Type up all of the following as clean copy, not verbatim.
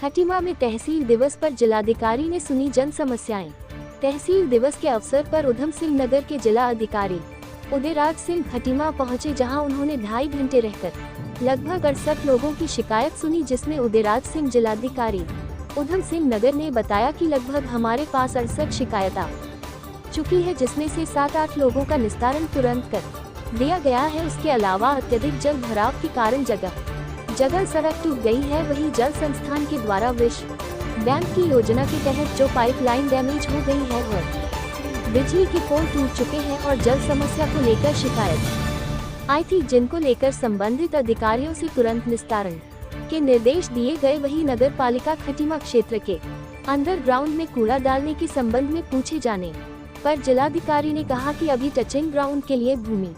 खटीमा में तहसील दिवस पर जिलाधिकारी ने सुनी जन समस्याएं। तहसील दिवस के अवसर पर उधम सिंह नगर के जिला अधिकारी उदयराज सिंह खटीमा पहुंचे, जहां उन्होंने 2.5 घंटे रहकर लगभग 68 लोगों की शिकायत सुनी, जिसमें उदयराज सिंह जिलाधिकारी उधम सिंह नगर ने बताया कि लगभग हमारे पास 68 शिकायत आ चुकी है, जिसमें से 7-8 लोगों का निस्तारण तुरंत कर दिया गया है। उसके अलावा अत्यधिक जल भराव के कारण जगह सड़क टूट गई है। वहीं जल संस्थान के द्वारा विश्व बैंक की योजना के तहत जो पाइपलाइन डैमेज हो गई है और बिजली के पोल टूट चुके हैं और जल समस्या को लेकर शिकायत आई थी, जिनको लेकर संबंधित अधिकारियों से तुरंत निस्तारण के निर्देश दिए गए। वहीं नगर पालिका खटीमा क्षेत्र के अंडरग्राउंड में कूड़ा डालने के संबंध में पूछे जाने पर जिलाधिकारी ने कहा कि अभी टचिंग ग्राउंड के लिए भूमि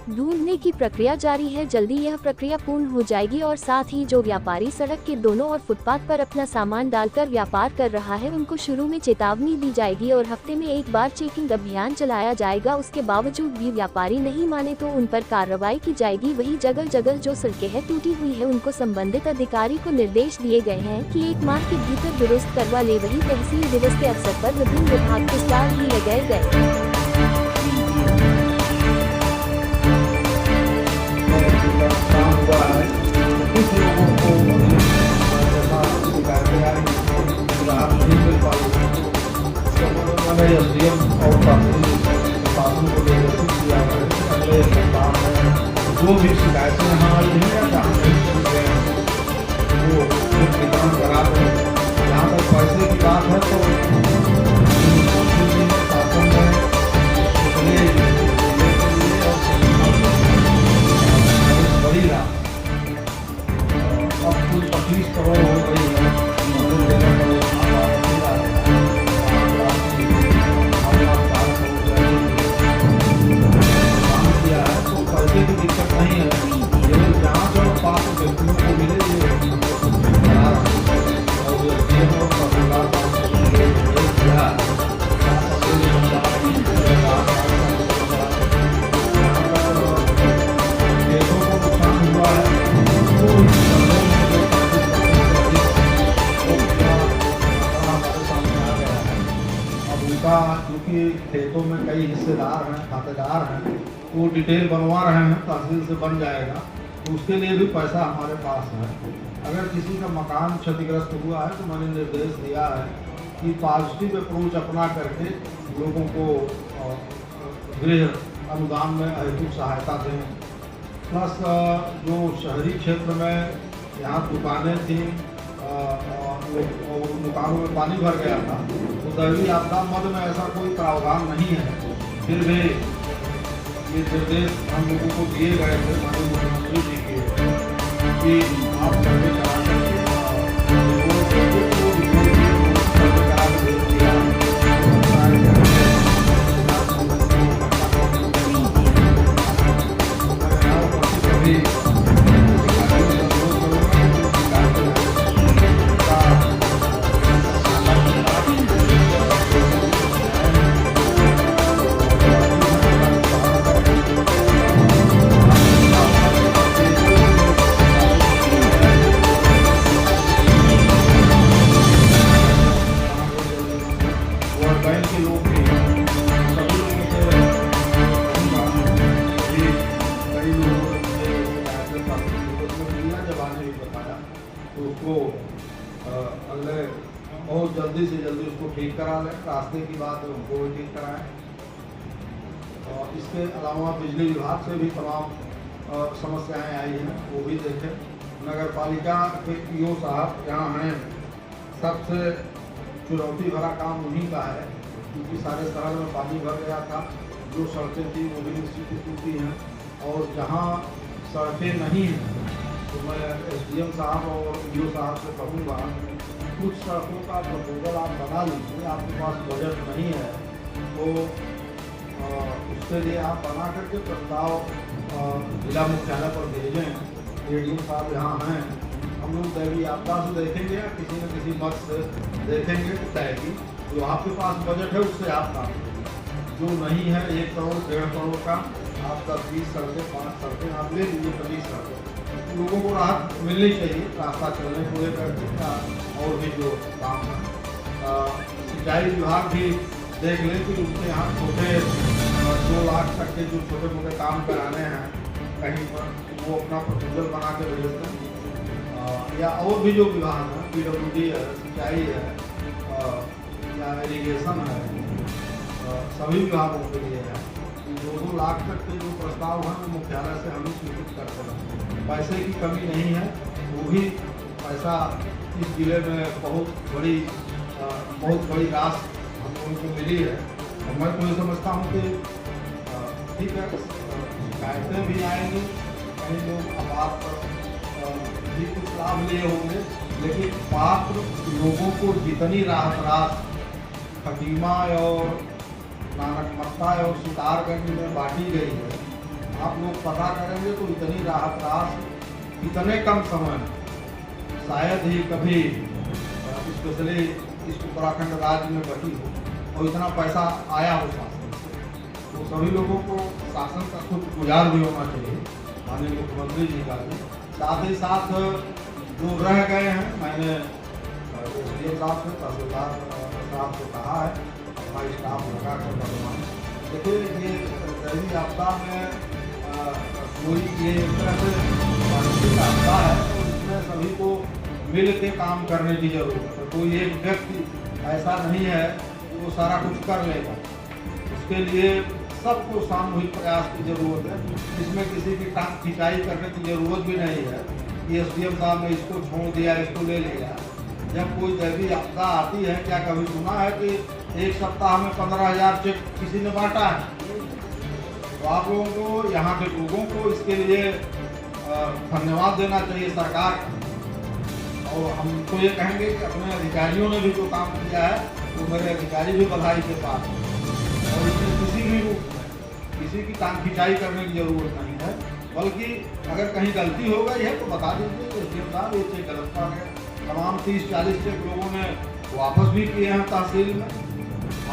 ढूंढने की प्रक्रिया जारी है। जल्दी यह प्रक्रिया पूर्ण हो जाएगी और साथ ही जो व्यापारी सड़क के दोनों ओर फुटपाथ पर अपना सामान डालकर व्यापार कर रहा है, उनको शुरू में चेतावनी दी जाएगी और हफ्ते में एक बार चेकिंग अभियान चलाया जाएगा। उसके बावजूद भी व्यापारी नहीं माने तो उन पर कार्रवाई की जाएगी। वहीं जगह जगह जो सड़कें हैं टूटी हुई है, उनको संबंधित अधिकारी को निर्देश दिए गए हैं कि 1 माह के भीतर दुरुस्त करवा ले। वहीं तहसील दिवस के अवसर पर विभिन्न विभाग के स्टाल भी लगाए गए। कुछ लोगों को मैंने एसडीएम और शासन को निर्देशित किया है कि अगले सप्ताह में जो भी शिकायतें हमारी हैं या वो निदान करा दें। जहाँ तक पैसे की बात है तो शासन में बड़ी रात अब कुल 25 करोड़ हो गई है। काम किया है तो पैसे की दिक्कत नहीं है, लेकिन जहाँ जो पास व्यक्तियों को मिले क्योंकि खेतों में कई हिस्सेदार हैं, खातेदार हैं, वो डिटेल बनवा रहे हैं, तहसील से बन जाएगा, तो उसके लिए भी पैसा हमारे पास है। अगर किसी का मकान क्षतिग्रस्त हुआ है तो मैंने निर्देश दिया है कि पॉजिटिव अप्रोच अपना करके लोगों को गृह अनुदान में हेतु सहायता दें। प्लस जो शहरी क्षेत्र में यहाँ दुकानें थी, दुकानों में पानी भर गया था, तो दैवीय आपदा मद में ऐसा कोई प्रावधान नहीं है। फिर भी ये निर्देश हम लोगों को दिए गए थे माननीय मुख्यमंत्री जी के कि आप सर्वे करा करके उसको अगले बहुत जल्दी से जल्दी उसको ठीक करा लें। रास्ते की बात है, उनको भी ठीक कराएं। और इसके अलावा बिजली विभाग से भी तमाम समस्याएं आई हैं, वो भी देखें। नगर पालिका के ईओ साहब यहाँ हैं, सबसे चुनौती भरा काम उन्हीं का है, क्योंकि सारे शहर में पानी भर गया था। जो सड़कें थी वो भी निश्चित टूटी हैं, और जहाँ सड़कें नहीं हैं तो मैं एसडीएम साहब और ईओ साहब से कहूँगा कुछ सड़कों का प्रपोजल आप बना लीजिए। आपके पास बजट नहीं है तो उसके लिए आप बना करके प्रस्ताव जिला मुख्यालय पर भेजें। एडीएम साहब यहाँ हैं, हम लोग दैवीय आपदा से देखेंगे या किसी न किसी मत से देखेंगे तो तय की जो आपके पास बजट है उससे आप काम, जो नहीं है 1 करोड़ 1.5 करोड़ का आप 10-20 सड़कें 5 सड़कें आप ले लीजिए, 25 सड़कें, लोगों को राहत मिलनी चाहिए रास्ता चलने पूरे करके का। और भी जो काम है सिंचाई विभाग भी देख लें कि उनके यहाँ छोटे 2 लाख तक के जो छोटे मोटे काम कराने हैं कहीं पर वो अपना प्रपोजल बना के भेज दें। या और भी जो विभाग हैं, PWD है, सिंचाई है या इरीगेशन है, सभी विभागों के लिए है 2-2 लाख तक के जो प्रस्ताव हैं वो मुख्यालय से हम स्वीकृत करते हैं। पैसे की कमी नहीं है, वो भी पैसा इस जिले में बहुत बड़ी राशि हम लोगों को मिली है। और मैं तो ये समझता हूँ कि ठीक है, शिकायतें भी आएंगी, कई लोग अपात्र भी कुछ लाभ लिए होंगे, लेकिन पात्र लोगों को जितनी राहत राशि खटीमा और नानकमत्ता और सितारगंज में बांटी गई है, आप लोग पता करेंगे तो इतनी राहत राशि इतने कम समय में शायद ही कभी स्पेशली इस उत्तराखंड राज्य में बची हो और इतना पैसा आया हो शासन से। तो सभी लोगों को शासन का खुद गुजार भी होना चाहिए, माननीय मुख्यमंत्री जी का भी। साथ ही साथ जो रह गए हैं, मैंने SDM साहब से, तहसीलदार साहब से कहा है, हमारी स्टाफ लगा कर बनवाएं। देखिए ये दैवीय आपदा में कोई ये एक तरह से प्राकृतिक आपदा है, तो इसमें सभी को मिल के काम करने की जरूरत है। कोई एक व्यक्ति ऐसा नहीं है कि वो सारा कुछ कर लेगा, उसके लिए सबको सामूहिक प्रयास की जरूरत है। इसमें किसी की टांग खिंचाई करने की जरूरत भी नहीं है कि SDM साहब ने इसको छोड़ दिया, इसको ले लिया। जब कोई दैवीय आपदा आती है, क्या कभी सुना है कि एक सप्ताह में 15,000 चेक किसी ने बांटा है? तो आप लोगों को, यहाँ के लोगों को इसके लिए धन्यवाद देना चाहिए सरकार का। और हम तो ये कहेंगे कि अपने अधिकारियों ने भी जो काम किया है वो मेरे अधिकारी भी बधाई के पास हैं। और इसमें किसी भी रूप में किसी की टांग खिंचाई करने की जरूरत नहीं है, बल्कि अगर कहीं गलती हो गई है तो बता दीजिए कि SDM साहब ये चेक गलत पा गए। तमाम 30-40 चेक लोगों ने वापस भी किए हैं तहसील में।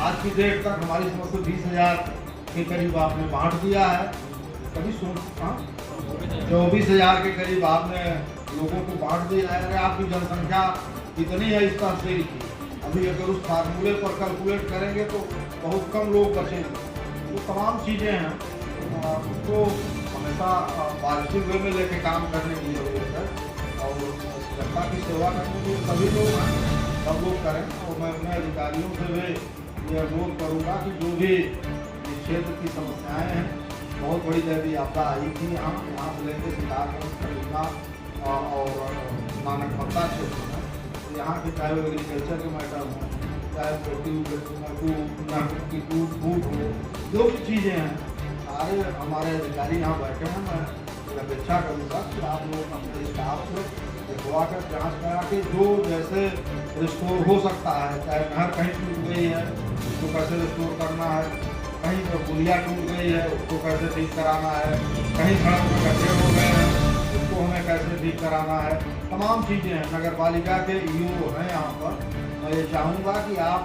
आज की डेट तक हमारी समझ से 20,000 के करीब आपने बांट दिया है। कभी 24,000 के करीब आपने लोगों को बांट दिया है। अरे आपकी जनसंख्या कितनी है इस तहसील की? अभी अगर उस फार्मूले पर कैलकुलेट करेंगे तो बहुत कम लोग बचेंगे। तो तमाम चीज़ें हैं, उसको हमेशा पॉजिटिव वे में लेके काम करने की जरूरत है। और जनता की सेवा करने के लिए सभी लोग हैं, सब लोग करें। और मैं अपने अधिकारियों से भी ये अनुरोध करूँगा कि जो भी इस क्षेत्र की समस्याएँ हैं, बहुत बड़ी दैवीय आपदा आई थी यहाँ से लेकर सितारगंज, खटीमा और नानकमत्ता क्षेत्र में, तो यहाँ के चाहे वो एग्रीकल्चर के मैटर हों, चाहे फूड हो, जो भी चीज़ें हैं, सारे हमारे अधिकारी यहाँ बैठे हैं। मैं अपेक्षा करूँगा कि आप लोग अपने स्टाफ से दिखवा कर जाँच करा के जो जैसे रिस्टोर हो सकता है, चाहे नहर कहीं टूट गई है उसको कैसे रिस्टोर करना है, कहीं पर पुलिया टूट गई है उसको कैसे ठीक कराना है, कहीं सड़क में गड्ढे हो गए हैं उसको हमें कैसे ठीक कराना है, तमाम चीज़ें हैं। नगर पालिका के EO हैं यहाँ पर। मैं ये चाहूँगा कि आप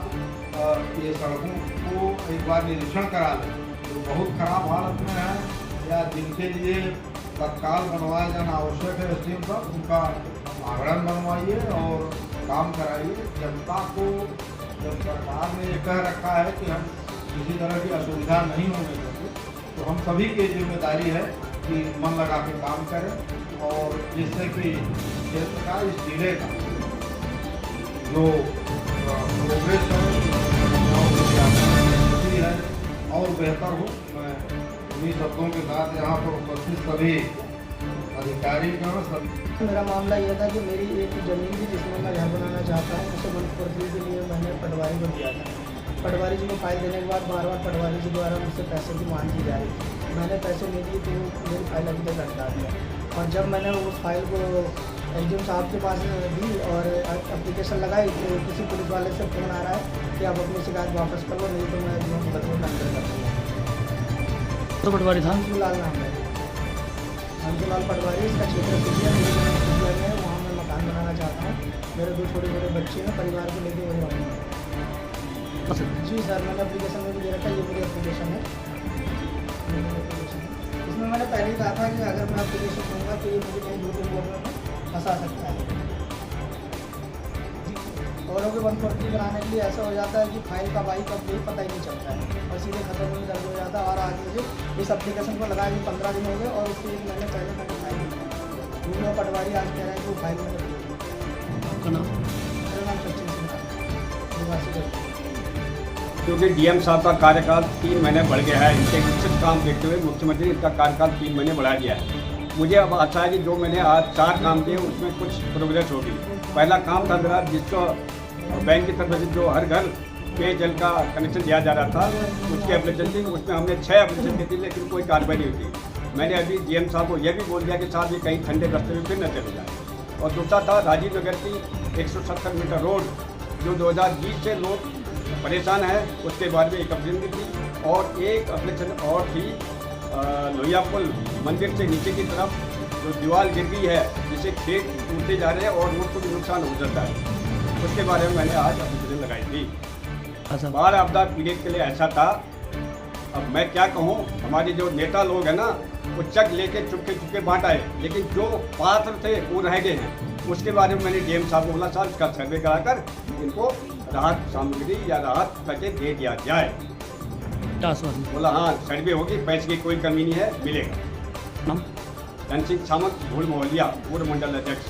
ये सड़कों को एक बार निरीक्षण करा लें, जो बहुत खराब हालत में है या जिनके लिए तत्काल बनवाया जाना आवश्यक है SDM साहब, उनका आवरण बनवाइए और काम कराइए। जनता को जब सरकार ने ये कह रखा है कि हम किसी तरह की असुविधा नहीं होने देंगे, तो हम सभी की जिम्मेदारी है कि मन लगा के काम करें और जिससे कि क्षेत्र का, इस जिले का जो प्रोग्रेस है और बेहतर हो। मैं उन्हीं शब्दों के साथ यहाँ पर उपस्थित सभी अधिकारी का सभी। मेरा मामला यह था कि मेरी एक ज़मीन थी जिसमें मैं घर बनाना चाहता हूँ, उसे बनपरती के लिए मैंने पटवारी को दिया था। पटवारी जी को फाइल देने के बाद बार बार पटवारी जी द्वारा मुझसे पैसे की मांग की जा रही थी। मैंने पैसे नहीं दिए तो मेरी फाइल अभी तक लटका दिया। और जब मैंने उस फाइल को SDM साहब के पास दी और एप्लीकेशन लगाई तो किसी पुलिस वाले से फ़ोन आ रहा है कि आप अपनी शिकायत वापस कर लो, नहीं तो मैं मुकदमे का अंदर कर दूँगा। तो पटवारी था हंसुलाल नाम है, हंसुलाल पटवारी। इसका क्षेत्र सिटिया में है, वहाँ मैं मकान बनाना चाहता हूँ। मेरे 2 छोटे छोटे बच्चे हैं, परिवार को लेकर वही रहूँगा। जी सर, मैंने एप्लीकेशन में भी दे रखा है, ये मेरी एप्लीकेशन है। पहले ही कहा था कि अगर मैं एप्लीकेशन दूंगा तो ये मुझे कहीं झूठे बोलने में फंसा सकता है। औरों के 143 कराने के लिए ऐसा हो जाता है कि फाइल कब आई कब गई पता ही नहीं चलता है और सीधे खत्म होने दर्ज हो जाता है। और आज मुझे इस एप्लीकेशन को लगाए भी 15 दिन हो गए और उसके 1 महीने पहले मैंने फाइल दी। दूसरा पटवारी आज कह रहे हैं कि वो फाइल मैंने दी। आपका नाम? मेरा नाम सचिन सिंह है, निवासी गढ़ी। क्योंकि डीएम साहब का कार्यकाल 3 महीने बढ़ गया है, इनके निश्चित काम देखते हुए मुख्यमंत्री इनका कार्यकाल 3 महीने बढ़ा दिया है। मुझे अब अच्छा है कि जो मैंने आज 4 काम किए उसमें कुछ प्रोग्रेस होगी। पहला काम था मेरा जिसको बैंक की तरफ से जो हर घर पेयजल का कनेक्शन दिया जा रहा था उसकी एप्लीकेशन थी, उसमें हमने 6 एप्लीकेशन दी थी लेकिन कोई कार्रवाई नहीं हुई। मैंने अभी डीएम साहब को यह भी बोल दिया कि साहब ये कहीं ठंडे रास्ते में फिर न चले जाए। और दूसरा था राजीव नगर की 170 मीटर रोड जो 2020 से लोग परेशान है, उसके बारे में एक एप्लीकेशन थी। और एक एप्लीकेशन और थी लोहिया पुल मंदिर से नीचे की तरफ जो दीवार गिर गई है जिससे खेत टूटते जा रहे हैं और रोड को भी नुकसान हो जाता है, उसके बारे में मैंने आज एप्लीकेशन लगाई थी। बाढ़ आपदा पीड़ित के लिए ऐसा था। अब मैं क्या कहूँ, हमारे जो नेता लोग हैं ना वो चेक लेके चुपके चुपके बांट आए, लेकिन जो पात्र थे वो रह गए हैं। उसके बारे में मैंने डीएम साहब को बोला साहब इसका सर्वे कराकर इनको राहत सामग्री या राहत पैकेज दे दिया जाए। बोला हाँ सर्वे होगी, पैसे की कोई कमी नहीं है, मिलेगा। नाम? धन सिंह सामंत, धूल मोहलिया, पूर्व मंडल अध्यक्ष।